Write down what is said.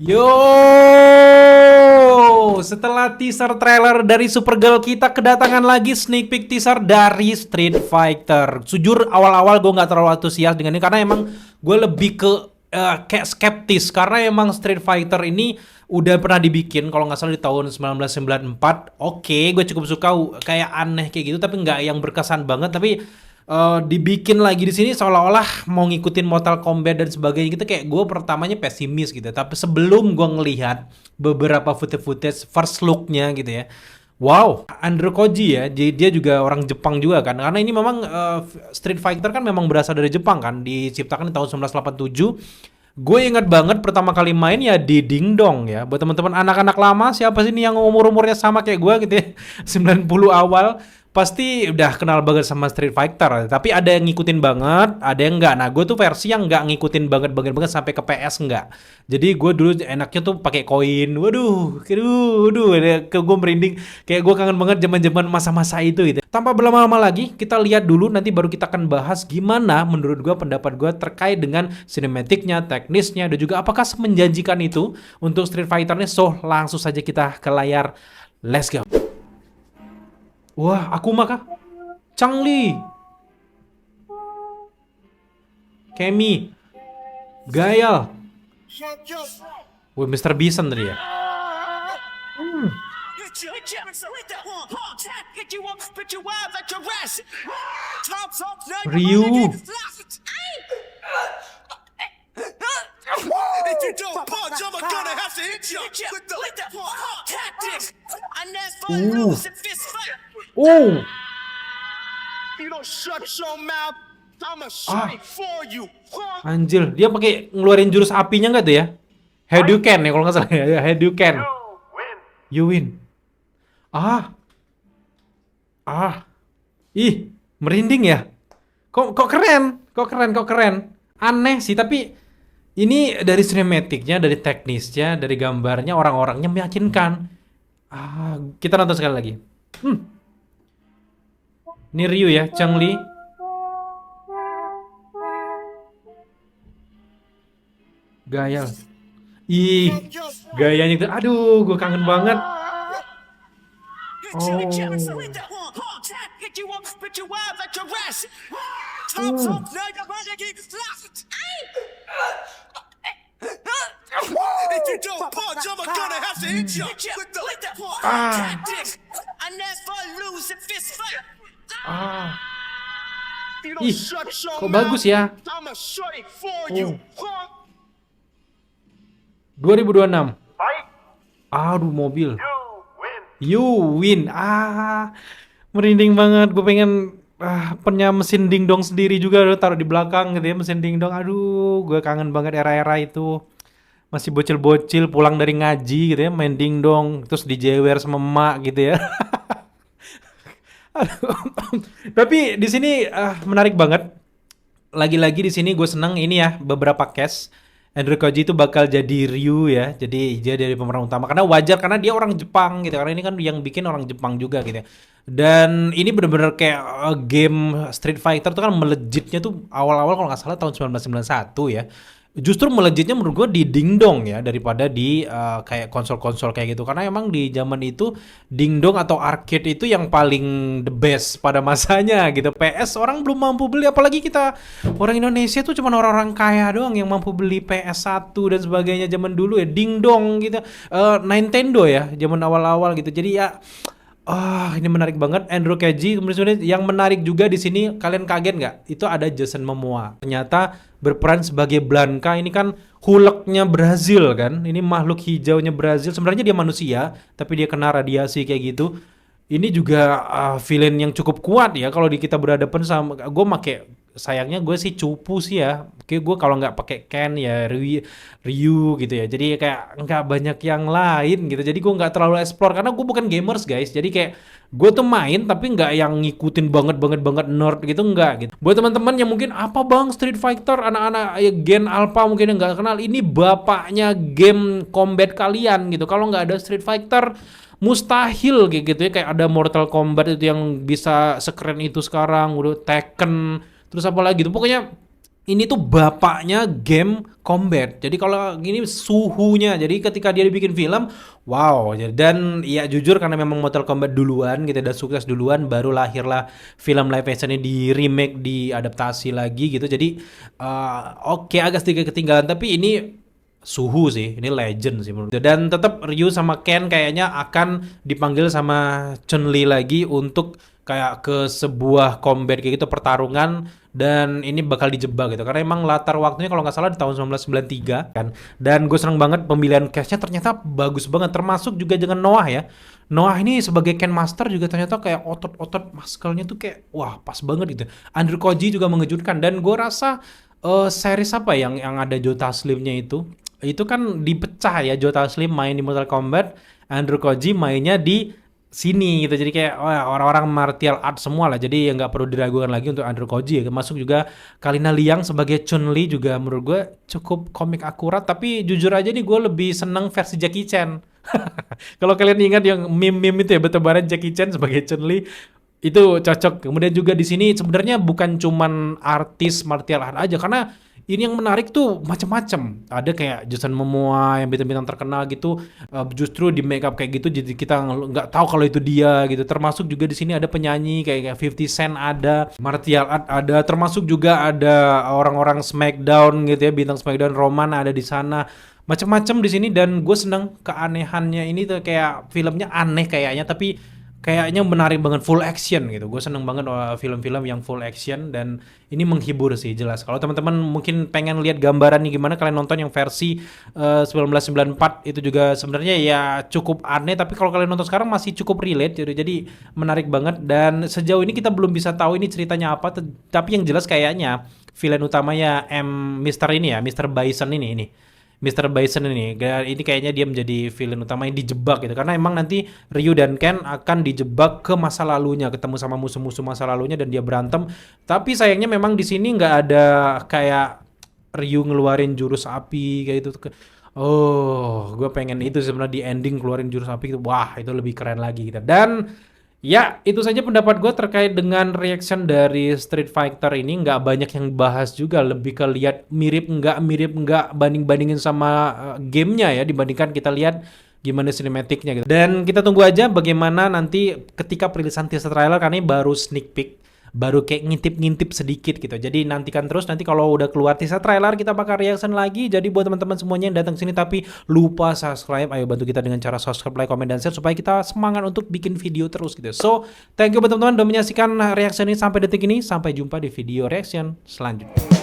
Yo, setelah teaser trailer dari Supergirl kita kedatangan lagi sneak peek teaser dari Street Fighter. Jujur awal-awal gue nggak terlalu antusias dengan ini karena emang gue lebih ke kayak skeptis karena emang Street Fighter ini udah pernah dibikin kalau nggak salah di tahun 1994. Oke, gue cukup suka kayak aneh kayak gitu tapi nggak yang berkesan banget tapi dibikin lagi di sini seolah-olah mau ngikutin Mortal Kombat dan sebagainya gitu kayak gue pertamanya pesimis gitu tapi sebelum gue ngelihat beberapa footage first look-nya gitu ya, wow, Andrew Koji ya, jadi dia juga orang Jepang juga kan karena ini memang Street Fighter kan memang berasal dari Jepang kan, diciptakan di tahun 1987. Gue ingat banget pertama kali main ya di Ding Dong ya. Buat teman-teman anak-anak lama, siapa sih ini yang umur-umurnya sama kayak gue gitu ya, 90 awal, pasti udah kenal banget sama Street Fighter. Tapi ada yang ngikutin banget, ada yang enggak. Nah, gue tuh versi yang enggak ngikutin banget sampai ke PS enggak. Jadi gue dulu enaknya tuh pakai koin. Waduh, ke gue merinding. Kayak gue kangen banget zaman-zaman masa-masa itu gitu. Tanpa berlama-lama lagi, kita lihat dulu nanti baru kita akan bahas gimana menurut gue pendapat gue terkait dengan sinematiknya, teknisnya, dan juga apakah semenjanjikan itu untuk Street Fighter-nya. So, langsung saja kita ke layar. Let's go. Wah, Akuma kah? Changli, Kemi, Gayal. Wih, Mr. Bison tadi ya. Ryu. Oh. Anjir, dia pakai ngeluarin jurus apinya nggak tuh ya? Hadouken ya kalau nggak salah ya, Hadouken. You win. Ah, ih, merinding ya. Kok keren. Aneh sih, tapi ini dari sinematiknya, dari teknisnya, dari gambarnya, orang-orangnya meyakinkan. Kita nonton sekali lagi. Ini Ryu ya, Changli. Gayal. Ih, gayanya itu, aduh, gue kangen banget. Oh. Ih, kok bagus ya? 2026. Aduh, mobil. You win. Merinding banget. Gue pengen punya mesin dingdong sendiri juga taruh di belakang gitu ya, mesin dingdong. Aduh, gue kangen banget era-era itu. Masih bocil-bocil pulang dari ngaji gitu ya, main dingdong, terus dijewer sama emak gitu ya. Tapi di sini menarik banget. Lagi-lagi di sini gue senang ini ya, beberapa cast Andrew Koji itu bakal jadi Ryu ya. Jadi dia dari pemeran utama karena wajar karena dia orang Jepang gitu. Karena ini kan yang bikin orang Jepang juga gitu ya. Dan ini bener-bener kayak game Street Fighter tuh kan melejitnya tuh awal-awal kalau nggak salah tahun 1991 ya. Justru melejitnya menurut gue di dingdong ya daripada di kayak konsol-konsol kayak gitu karena emang di zaman itu dingdong atau arcade itu yang paling the best pada masanya gitu. PS orang belum mampu beli apalagi kita orang Indonesia tuh cuma orang-orang kaya doang yang mampu beli PS1 dan sebagainya zaman dulu ya dingdong gitu. Nintendo ya zaman awal-awal gitu. Jadi ya ini menarik banget Andrew Keji. Kemudian yang menarik juga di sini kalian kaget nggak? Itu ada Jason Momoa. Ternyata berperan sebagai Blanca. Ini kan hulknya Brazil kan. Ini makhluk hijaunya Brazil. Sebenarnya dia manusia, tapi dia kena radiasi kayak gitu. Ini juga villain yang cukup kuat ya kalau kita berhadapan sama gue make sayangnya gue sih cupu sih ya. Oke, gue kalau nggak pakai Ken ya Ryu gitu ya. Jadi kayak nggak banyak yang lain gitu. Jadi gue nggak terlalu explore karena gue bukan gamers guys. Jadi kayak gue tuh main tapi nggak yang ngikutin banget nerd gitu nggak gitu. Buat teman-teman yang mungkin apa bang Street Fighter anak-anak ya, Gen Alpha mungkin yang nggak kenal ini bapaknya game combat kalian gitu. Kalau nggak ada Street Fighter mustahil kayak gitu ya kayak ada Mortal Kombat itu yang bisa sekeren itu sekarang udah Tekken terus apa lagi tuh pokoknya ini tuh bapaknya game combat. Jadi kalau gini suhunya. Jadi ketika dia dibikin film, wow. Dan ya jujur karena memang Mortal Kombat duluan gitu dan sukses duluan, baru lahirlah film live actionnya di remake, diadaptasi lagi gitu. Jadi oke, agak sedikit ketinggalan, tapi ini suhu sih, ini legend sih menurut gue. Dan tetap Ryu sama Ken kayaknya akan dipanggil sama Chun-Li lagi untuk kayak ke sebuah combat kayak gitu, pertarungan, dan ini bakal dijebak gitu karena emang latar waktunya kalau nggak salah di tahun 1993 kan. Dan gue seneng banget pemilihan castnya, ternyata bagus banget, termasuk juga dengan Noah ya. Noah ini sebagai Ken Master juga ternyata kayak otot-otot muscle-nya tuh kayak wah pas banget gitu. Andrew Koji juga mengejutkan, dan gue rasa series apa yang ada Joe Taslimnya itu kan dipecah ya. Joe Taslim main di Mortal Kombat, Andrew Koji mainnya di sini gitu. Jadi kayak orang-orang martial art semua lah. Jadi ya nggak perlu diragukan lagi untuk Andrew Koji ya. Masuk juga Kalina Liang sebagai Chun-Li juga menurut gue cukup komik akurat. Tapi jujur aja nih gue lebih seneng versi Jackie Chan. Kalau kalian ingat yang meme-meme itu ya, bertebaran Jackie Chan sebagai Chun-Li, itu cocok. Kemudian juga di sini sebenarnya bukan cuman artis martial art aja, karena ini yang menarik tuh macam-macam. Ada kayak Jason Momoa yang bintang-bintang terkenal gitu, justru di make up kayak gitu jadi kita nggak tahu kalau itu dia gitu. Termasuk juga di sini ada penyanyi kayak 50 Cent, ada martial art, ada termasuk juga ada orang-orang Smackdown gitu ya, bintang Smackdown Roman ada di sana. Macam-macam di sini, dan gue seneng keanehannya ini tuh, kayak filmnya aneh kayaknya tapi kayaknya menarik banget, full action gitu. Gue seneng banget film-film yang full action, dan ini menghibur sih jelas. Kalau teman-teman mungkin pengen lihat gambaran nih gimana, kalian nonton yang versi 1994 itu juga sebenarnya ya cukup aneh, tapi kalau kalian nonton sekarang masih cukup relate gitu. Jadi menarik banget, dan sejauh ini kita belum bisa tahu ini ceritanya apa, tapi yang jelas kayaknya villain utamanya Mr. ini ya, Mr. Bison ini. Mr. Bison ini kayaknya dia menjadi villain utama yang dijebak gitu, karena emang nanti Ryu dan Ken akan dijebak ke masa lalunya, ketemu sama musuh-musuh masa lalunya, dan dia berantem. Tapi sayangnya memang di sini nggak ada kayak Ryu ngeluarin jurus api kayak gitu. Oh, gue pengen itu sebenarnya di ending keluarin jurus api gitu. Wah, itu lebih keren lagi gitu. Dan ya, itu saja pendapat gue terkait dengan reaction dari Street Fighter ini. Nggak banyak yang bahas juga, lebih ke lihat mirip nggak, banding-bandingin sama gamenya ya, dibandingkan kita lihat gimana sinematiknya gitu. Dan kita tunggu aja bagaimana nanti ketika perilisan teaser trailer, karena ini baru sneak peek, baru kayak ngintip-ngintip sedikit gitu. Jadi nantikan terus, nanti kalau udah keluar teaser trailer kita bakal reaction lagi. Jadi buat teman-teman semuanya yang datang sini tapi lupa subscribe, ayo bantu kita dengan cara subscribe, like, comment, dan share supaya kita semangat untuk bikin video terus gitu. So, thank you buat teman-teman udah menyaksikan reaction ini sampai detik ini. Sampai jumpa di video reaction selanjutnya.